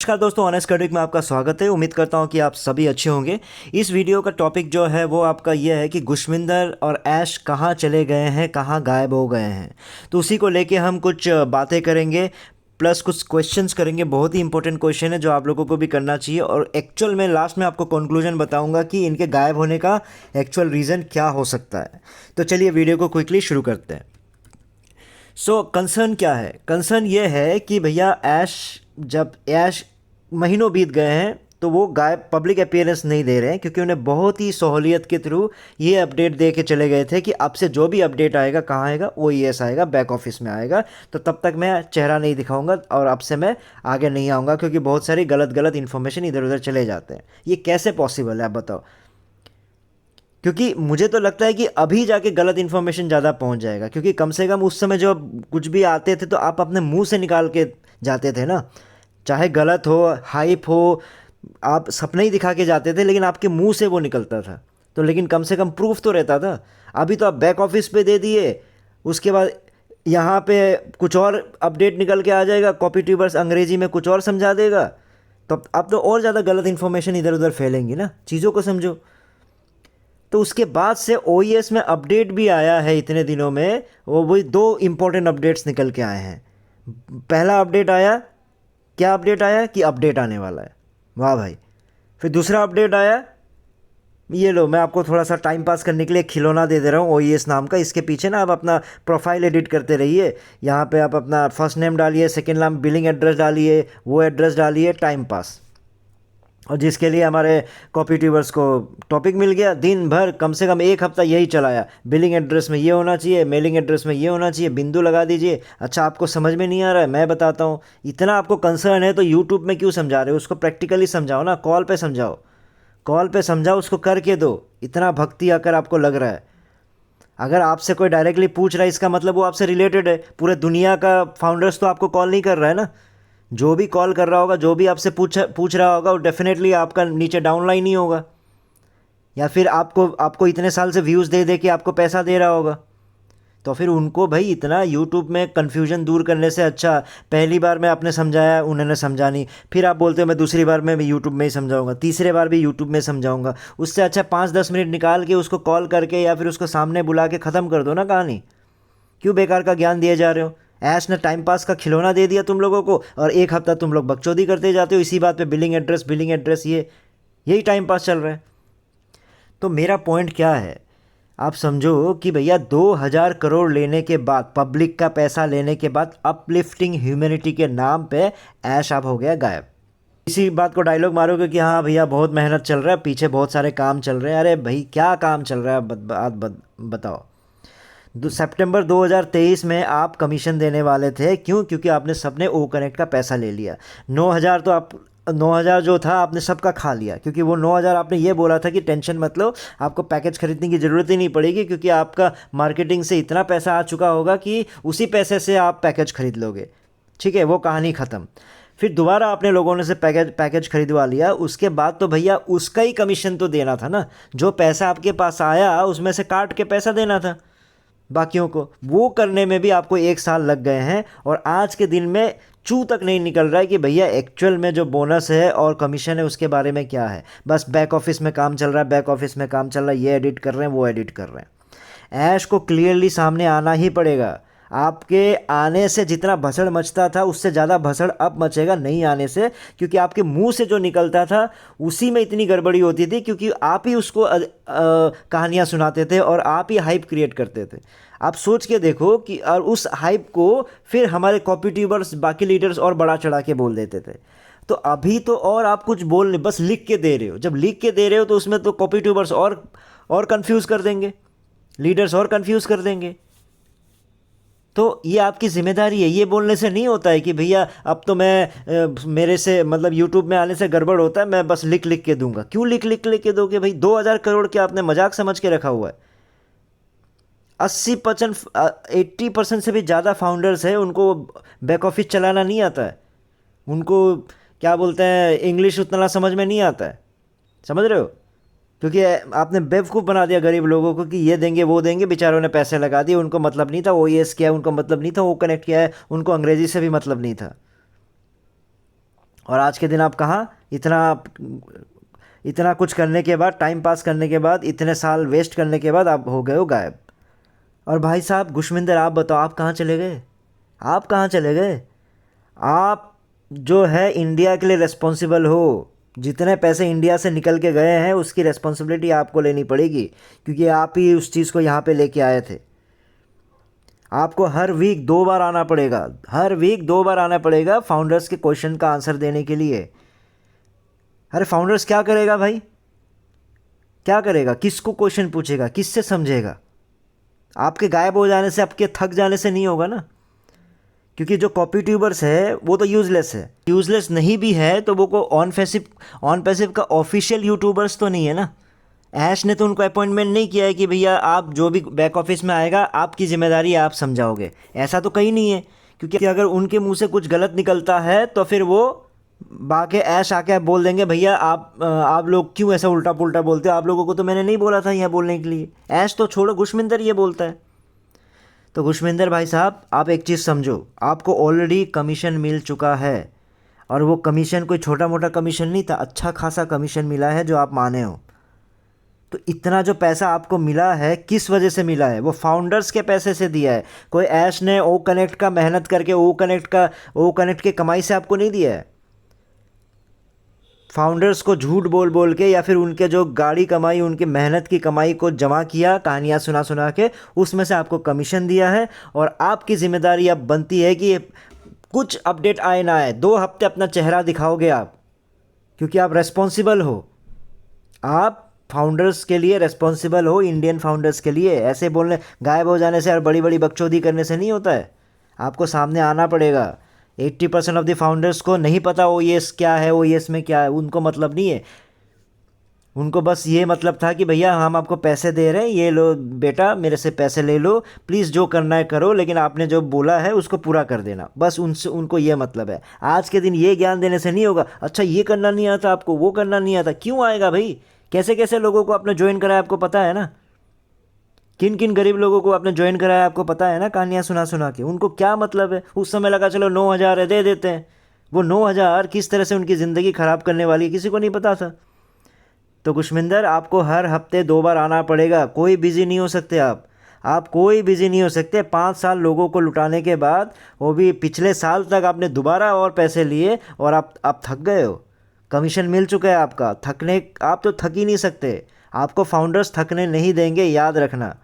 नमस्कार दोस्तों, honest critic में आपका स्वागत है। उम्मीद करता हूं कि आप सभी अच्छे होंगे। इस वीडियो का टॉपिक जो है वो आपका ये है कि गुशविंदर और ऐश कहां चले गए हैं, कहां गायब हो गए हैं। तो उसी को लेके हम कुछ बातें करेंगे, प्लस कुछ क्वेश्चंस करेंगे। बहुत ही इंपॉर्टेंट क्वेश्चन है जो आप लोगों को भी करना चाहिए, और एक्चुअल में लास्ट में आपको कंक्लूजन बताऊंगा कि इनके गायब होने का एक्चुअल रीज़न क्या हो सकता है। तो चलिए वीडियो को क्विकली शुरू करते हैं। कंसर्न क्या है? कंसर्न ये है कि भैया जब ऐश महीनों बीत गए हैं तो वो गायब, पब्लिक अपीयरेंस नहीं दे रहे हैं, क्योंकि उन्हें बहुत ही सहूलियत के थ्रू ये अपडेट दे के चले गए थे कि अब से जो भी अपडेट आएगा कहाँ आएगा, वो ES आएगा, बैक ऑफिस में आएगा। तो तब तक मैं चेहरा नहीं दिखाऊंगा और अब से मैं आगे नहीं आऊँगा, क्योंकि बहुत सारी गलत गलत इन्फॉर्मेशन इधर उधर चले जाते हैं। ये कैसे पॉसिबल है, आप बताओ? क्योंकि मुझे तो लगता है कि अभी जाके गलत इन्फॉर्मेशन ज़्यादा पहुंच जाएगा, क्योंकि कम से कम उस समय जो कुछ भी आते थे तो आप अपने मुंह से निकाल के जाते थे ना। चाहे गलत हो, हाइप हो, आप सपने ही दिखा के जाते थे, लेकिन आपके मुंह से वो निकलता था। तो लेकिन कम से कम प्रूफ तो रहता था। अभी तो आप बैक ऑफिस पे दे दिए, उसके बाद यहाँ पे कुछ और अपडेट निकल के आ जाएगा, कॉपी ट्यूबर्स अंग्रेजी में कुछ और समझा देगा। तो अब तो और ज़्यादा गलत इन्फॉर्मेशन इधर उधर फैलेंगी ना, चीज़ों को समझो। तो उसके बाद से OES में अपडेट भी आया है इतने दिनों में, वो वही दो इम्पोर्टेंट अपडेट्स निकल के आए हैं। पहला अपडेट आया, क्या अपडेट आया कि अपडेट आने वाला है, वाह भाई। फिर दूसरा अपडेट आया, ये लो मैं आपको थोड़ा सा टाइम पास करने के लिए खिलौना दे दे रहा हूँ OES नाम का। इसके पीछे ना आप अपना प्रोफाइल एडिट करते रहिए। यहाँ पे आप अपना फर्स्ट नेम डालिए, सेकंड नाम, बिलिंग एड्रेस डालिए, वो एड्रेस डालिए, टाइम पास। और जिसके लिए हमारे कॉपी ट्यूबर्स को टॉपिक मिल गया, दिन भर कम से कम एक हफ्ता यही चलाया। बिलिंग एड्रेस में ये होना चाहिए, मेलिंग एड्रेस में ये होना चाहिए, बिंदु लगा दीजिए। अच्छा, आपको समझ में नहीं आ रहा है, मैं बताता हूँ। इतना आपको कंसर्न है तो यूट्यूब में क्यों समझा रहे हो? उसको प्रैक्टिकली समझाओ ना, कॉल पे समझाओ, कॉल पे समझाओ, उसको करके दो। इतना भक्ति अगर आपको लग रहा है, अगर आपसे कोई डायरेक्टली पूछ रहा है, इसका मतलब वो आपसे रिलेटेड है। पूरे दुनिया का फाउंडर्स तो आपको कॉल नहीं कर रहा है ना। जो भी कॉल कर रहा होगा, जो भी आपसे पूछ रहा होगा, वो डेफिनेटली आपका नीचे डाउनलाइन ही होगा, या फिर आपको आपको इतने साल से व्यूज़ दे दे के आपको पैसा दे रहा होगा। तो फिर उनको भाई इतना यूट्यूब में कन्फ्यूजन दूर करने से अच्छा, पहली बार में आपने समझाया, उन्होंने समझा नहीं, फिर आप बोलते हो मैं दूसरी बार में भी यूट्यूब में ही समझाऊंगा, तीसरे बार भी यूट्यूब में समझाऊंगा। उससे अच्छा 5-10 मिनट निकाल के उसको कॉल करके या फिर उसको सामने बुला के ख़त्म कर दो ना कहानी। क्यों बेकार का ज्ञान दिए जा रहे हो? ऐश ने टाइम पास का खिलौना दे दिया तुम लोगों को, और एक हफ्ता तुम लोग बकचोदी करते जाते हो इसी बात पे, बिलिंग एड्रेस, यही टाइम पास चल रहा है। तो मेरा पॉइंट क्या है, आप समझो कि भैया 2000 करोड़ लेने के बाद, पब्लिक का पैसा लेने के बाद, अपलिफ्टिंग ह्यूमैनिटी के नाम पे ऐश अब हो गया गायब। इसी बात को डायलॉग मारोगे कि हाँ भैया बहुत मेहनत चल रहा है, पीछे बहुत सारे काम चल रहे हैं। अरे भाई क्या काम चल रहा है, बताओ। सितंबर 2023 में आप कमीशन देने वाले थे, क्यों? क्योंकि आपने सबने ओ कनेक्ट का पैसा ले लिया। 9000 तो आप 9000 जो था आपने सबका खा लिया, क्योंकि वो 9000 आपने ये बोला था कि टेंशन मत लो, आपको पैकेज खरीदने की ज़रूरत ही नहीं पड़ेगी, क्योंकि आपका मार्केटिंग से इतना पैसा आ चुका होगा कि उसी पैसे से आप पैकेज खरीद लोगे। ठीक है, वो कहानी ख़त्म। फिर दोबारा आपने लोगों ने से पैकेज खरीदवा लिया। उसके बाद तो भैया उसका ही कमीशन तो देना था ना। जो पैसा आपके पास आया उसमें से काट के पैसा देना था बाकियों को। वो करने में भी आपको 1 साल लग गए हैं, और आज के दिन में चू तक नहीं निकल रहा है कि भैया एक्चुअल में जो बोनस है और कमीशन है उसके बारे में क्या है। बस बैक ऑफिस में काम चल रहा है, बैक ऑफिस में काम चल रहा है, ये एडिट कर रहे हैं, वो एडिट कर रहे हैं। ऐश को क्लियरली सामने आना ही पड़ेगा। आपके आने से जितना भसड़ मचता था उससे ज़्यादा भसड़ अब मचेगा नहीं आने से, क्योंकि आपके मुंह से जो निकलता था उसी में इतनी गड़बड़ी होती थी, क्योंकि आप ही उसको कहानियाँ सुनाते थे और आप ही हाइप क्रिएट करते थे। आप सोच के देखो कि, और उस हाइप को फिर हमारे कॉपी ट्यूबर्स, बाकी लीडर्स और बड़ा चढ़ा के बोल देते थे। तो अभी तो और आप कुछ बोल नहीं, बस लिख के दे रहे हो। जब लिख के दे रहे हो तो उसमें तो कॉपी ट्यूबर्स और कंफ्यूज कर देंगे, लीडर्स और कंफ्यूज कर देंगे। तो ये आपकी जिम्मेदारी है। ये बोलने से नहीं होता है कि भैया अब तो मेरे से मतलब यूट्यूब में आने से गड़बड़ होता है, मैं बस लिख लिख के दूंगा। क्यों लिख के दोगे भाई? 2000 करोड़ क्या आपने मजाक समझ के रखा हुआ है? 80% से भी ज़्यादा फाउंडर्स हैं, उनको बैक ऑफिस चलाना नहीं आता है। उनको क्या बोलते हैं, इंग्लिश उतना समझ में नहीं आता है, समझ रहे हो? क्योंकि आपने बेवकूफ़ बना दिया गरीब लोगों को कि ये देंगे वो देंगे। बेचारों ने पैसे लगा दिए, उनको मतलब नहीं था OES क्या है, उनको मतलब नहीं था वो कनेक्ट किया है, उनको अंग्रेजी से भी मतलब नहीं था। और आज के दिन आप कहाँ, इतना इतना कुछ करने के बाद, टाइम पास करने के बाद, इतने साल वेस्ट करने के बाद आप हो गए हो गायब। और भाई साहब गुशमिंदर, आप बताओ आप कहाँ चले गए? आप कहाँ चले गए? आप जो है इंडिया के लिए रिस्पॉन्सिबल हो। जितने पैसे इंडिया से निकल के गए हैं उसकी रिस्पॉन्सिबिलिटी आपको लेनी पड़ेगी, क्योंकि आप ही उस चीज़ को यहाँ पे लेके आए थे। आपको हर वीक 2 बार आना पड़ेगा, हर वीक 2 बार आना पड़ेगा फाउंडर्स के क्वेश्चन का आंसर देने के लिए। अरे फाउंडर्स क्या करेगा भाई? क्या करेगा? किसको क्वेश्चन पूछेगा? किससे समझेगा? आपके गायब हो जाने से, आपके थक जाने से नहीं होगा ना। क्योंकि जो कॉपी ट्यूबर्स है वो तो यूज़लेस है। यूज़लेस नहीं भी है तो वो को ऑन पैसिव का ऑफिशियल यूट्यूबर्स तो नहीं है ना। ऐश ने तो उनको अपॉइंटमेंट नहीं किया है कि भैया आप जो भी बैक ऑफिस में आएगा आपकी ज़िम्मेदारी आप समझाओगे, ऐसा तो कहीं नहीं है। क्योंकि अगर उनके मुंह से कुछ गलत निकलता है तो फिर वो बाके ऐश आके बोल देंगे भैया आप लोग क्यों ऐसा उल्टा पुल्टा बोलते हो, आप लोगों को तो मैंने नहीं बोला था यहाँ बोलने के लिए। ऐश तो छोड़ो, गुशमिंदर ये बोलता है। तो गुशमिंदर भाई साहब, आप एक चीज़ समझो, आपको ऑलरेडी कमीशन मिल चुका है। और वो कमीशन कोई छोटा मोटा कमीशन नहीं था, अच्छा खासा कमीशन मिला है जो आप माने हो। तो इतना जो पैसा आपको मिला है किस वजह से मिला है? वो फाउंडर्स के पैसे से दिया है। कोई ऐश ने ओ कनेक्ट का मेहनत करके ओ कनेक्ट के कमाई से आपको नहीं दिया है। फाउंडर्स को झूठ बोल बोल के या फिर उनके जो गाड़ी कमाई, उनकी मेहनत की कमाई को जमा किया, कहानियाँ सुना सुना के, उसमें से आपको कमीशन दिया है। और आपकी ज़िम्मेदारी अब बनती है कि कुछ अपडेट आए ना आए, 2 हफ्ते अपना चेहरा दिखाओगे आप, क्योंकि आप रेस्पॉन्सिबल हो। आप फाउंडर्स के लिए रेस्पॉन्सिबल हो, इंडियन फाउंडर्स के लिए। ऐसे बोलने, गायब हो जाने से और बड़ी बड़ी बकचोदी करने से नहीं होता है। आपको सामने आना पड़ेगा। 80% ऑफ द फाउंडर्स को नहीं पता ओ एस क्या है, ओ एस में क्या है, उनको मतलब नहीं है। उनको बस ये मतलब था कि भैया हम आपको पैसे दे रहे हैं, ये लो बेटा मेरे से पैसे ले लो, प्लीज़ जो करना है करो, लेकिन आपने जो बोला है उसको पूरा कर देना, बस उनसे उनको ये मतलब है। आज के दिन ये ज्ञान देने से नहीं होगा। अच्छा ये करना नहीं आता आपको, वो करना नहीं आता, क्यों आएगा भाई? कैसे कैसे लोगों को आपने ज्वाइन कराया आपको पता है ना। किन किन गरीब लोगों को आपने ज्वाइन कराया आपको पता है ना, कहानियाँ सुना सुना के। उनको क्या मतलब है? उस समय लगा चलो 9,000 है दे देते हैं। वो 9,000 किस तरह से उनकी ज़िंदगी ख़राब करने वाली है किसी को नहीं पता था। तो गुशमिंदर, आपको हर हफ्ते 2 बार आना पड़ेगा। कोई बिज़ी नहीं हो सकते आप कोई बिज़ी नहीं हो सकते। 5 साल लोगों को लुटाने के बाद, वो भी पिछले साल तक आपने दोबारा और पैसे लिए और आप थक गए हो। कमीशन मिल चुका है आपका, आप तो थक ही नहीं सकते। आपको फाउंडर्स थकने नहीं देंगे, याद रखना।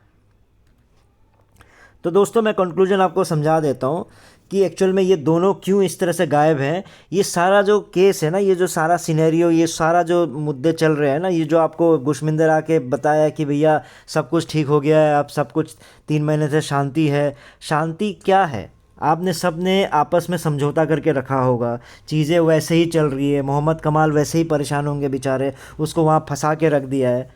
तो दोस्तों मैं कंक्लूजन आपको समझा देता हूँ कि एक्चुअल में ये दोनों क्यों इस तरह से गायब हैं। ये सारा जो केस है ना, ये जो सारा सिनेरियो, ये सारा जो मुद्दे चल रहे हैं ना, ये जो आपको गुशमिंदर आके बताया कि भैया सब कुछ ठीक हो गया है, अब सब कुछ 3 महीने से शांति है। शांति क्या है? आपने सब ने आपस में समझौता करके रखा होगा, चीज़ें वैसे ही चल रही है। मोहम्मद कमाल वैसे ही परेशान होंगे बेचारे, उसको वहाँ फंसा के रख दिया है।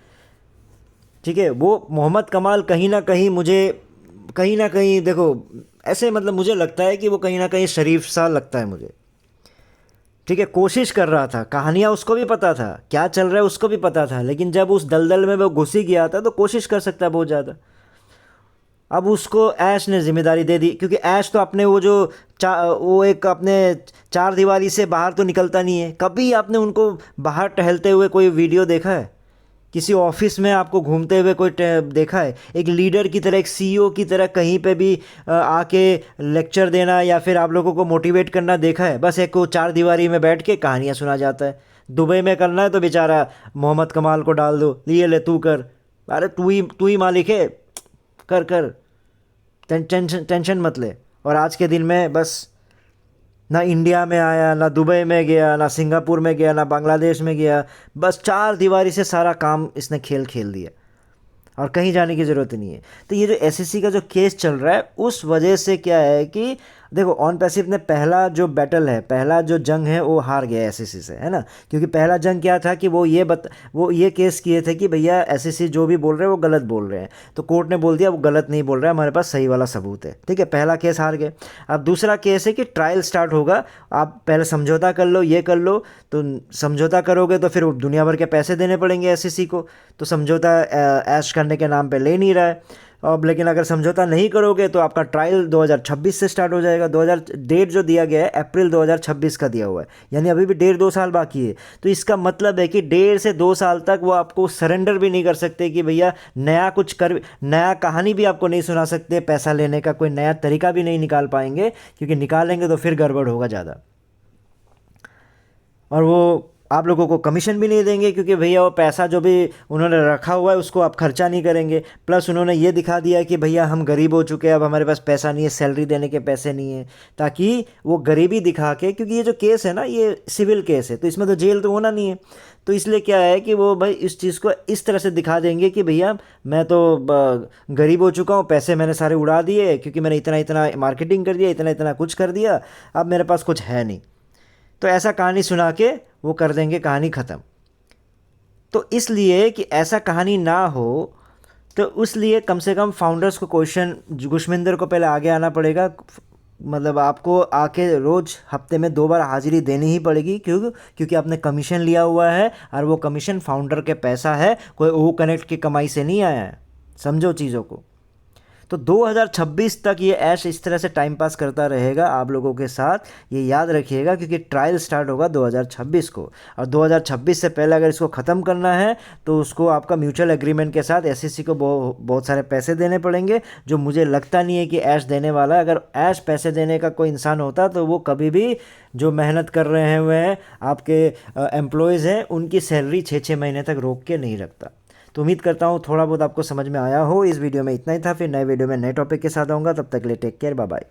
ठीक है, वो मोहम्मद कमाल कहीं ना कहीं देखो, ऐसे मतलब मुझे लगता है कि वो कहीं ना कहीं शरीफ सा लगता है मुझे। ठीक है, कोशिश कर रहा था, कहानियाँ उसको भी पता था, क्या चल रहा है उसको भी पता था, लेकिन जब उस दलदल में वो घुस ही गया था तो कोशिश कर सकता है बहुत ज़्यादा। अब उसको ऐश ने जिम्मेदारी दे दी, क्योंकि ऐश तो अपने वो एक अपने 4 दीवारी से बाहर तो निकलता नहीं है। कभी आपने उनको बाहर टहलते हुए कोई वीडियो देखा है? किसी ऑफिस में आपको घूमते हुए कोई देखा है? एक लीडर की तरह, एक सीईओ की तरह कहीं पे भी आके लेक्चर देना या फिर आप लोगों को मोटिवेट करना देखा है? बस एक वो 4 दीवारी में बैठ के कहानियाँ सुना जाता है। दुबई में करना है तो बेचारा मोहम्मद कमाल को डाल दो, लिए ले तू कर। अरे तू ही मालिक है, कर कर, टेंशन मत ले। और आज के दिन में बस ना इंडिया में आया, ना दुबई में गया, ना सिंगापुर में गया, ना बांग्लादेश में गया, बस 4 दीवारी से सारा काम इसने खेल खेल दिया और कहीं जाने की ज़रूरत नहीं है। तो ये जो एसएससी का जो केस चल रहा है उस वजह से क्या है कि देखो, ऑन पैसिव ने पहला जो बैटल है, पहला जो जंग है वो हार गया एसएससी से, है ना। क्योंकि पहला जंग क्या था कि वो ये केस किए थे कि भैया एसएससी जो भी बोल रहे हैं वो गलत बोल रहे हैं, तो कोर्ट ने बोल दिया वो गलत नहीं बोल रहा है, हमारे पास सही वाला सबूत है। ठीक है, पहला केस हार गए। अब दूसरा केस है कि ट्रायल स्टार्ट होगा, आप पहले समझौता कर लो, ये कर लो। तो समझौता करोगे तो फिर दुनिया भर के पैसे देने पड़ेंगे एसएससी को, तो समझौता ऐश करने के नाम पे ले नहीं रहा है। अब लेकिन अगर समझौता नहीं करोगे तो आपका ट्रायल 2026 से स्टार्ट हो जाएगा। 2000 डेट जो दिया गया है अप्रैल 2026 का दिया हुआ है, यानी अभी भी 1.5-2 साल बाकी है। तो इसका मतलब है कि 1.5 से 2 साल तक वो आपको सरेंडर भी नहीं कर सकते कि भैया नया कुछ कर, नया कहानी भी आपको नहीं सुना सकते, पैसा लेने का कोई नया तरीका भी नहीं निकाल पाएंगे, क्योंकि निकालेंगे तो फिर गड़बड़ होगा ज़्यादा। और वो आप लोगों को कमीशन भी नहीं देंगे, क्योंकि भैया वो पैसा जो भी उन्होंने रखा हुआ है उसको आप खर्चा नहीं करेंगे। प्लस उन्होंने ये दिखा दिया कि भैया हम गरीब हो चुके हैं, अब हमारे पास पैसा नहीं है, सैलरी देने के पैसे नहीं है, ताकि वो गरीबी दिखा के, क्योंकि ये जो केस है ना ये सिविल केस है, तो इसमें तो जेल तो होना नहीं है। तो इसलिए क्या है कि वो भाई इस चीज़ को इस तरह से दिखा देंगे कि भैया मैं तो गरीब हो चुका हूँ, पैसे मैंने सारे उड़ा दिए, क्योंकि मैंने इतना इतना मार्केटिंग कर दिया, इतना इतना कुछ कर दिया, अब मेरे पास कुछ है नहीं। तो ऐसा कहानी सुना के वो कर देंगे कहानी ख़त्म। तो इसलिए कि ऐसा कहानी ना हो, तो उसलिए कम से कम फाउंडर्स को क्वेश्चन, गुशमिंदर को पहले आगे आना पड़ेगा। मतलब आपको आके रोज़ हफ्ते में 2 बार हाजिरी देनी ही पड़ेगी, क्योंकि आपने कमीशन लिया हुआ है, और वो कमीशन फाउंडर के पैसा है, कोई ओ कनेक्ट की कमाई से नहीं आया है। समझो चीज़ों को। तो 2026 तक ये ऐश इस तरह से टाइम पास करता रहेगा आप लोगों के साथ, ये याद रखिएगा, क्योंकि ट्रायल स्टार्ट होगा 2026 को, और 2026 से पहले अगर इसको ख़त्म करना है तो उसको आपका म्यूचुअल एग्रीमेंट के साथ एसईसी को बहुत सारे पैसे देने पड़ेंगे, जो मुझे लगता नहीं है कि ऐश देने वाला है। अगर ऐश पैसे देने का कोई इंसान होता तो वो कभी भी जो मेहनत कर रहे हैं हुए हैं आपके एम्प्लॉयज़ हैं, उनकी सैलरी 6-6 महीने तक रोक के नहीं रखता। तो उम्मीद करता हूँ थोड़ा बहुत आपको समझ में आया हो। इस वीडियो में इतना ही था, फिर नए वीडियो में नए टॉपिक के साथ आऊँगा, तब तक के लिए टेक केयर, बाय बाय।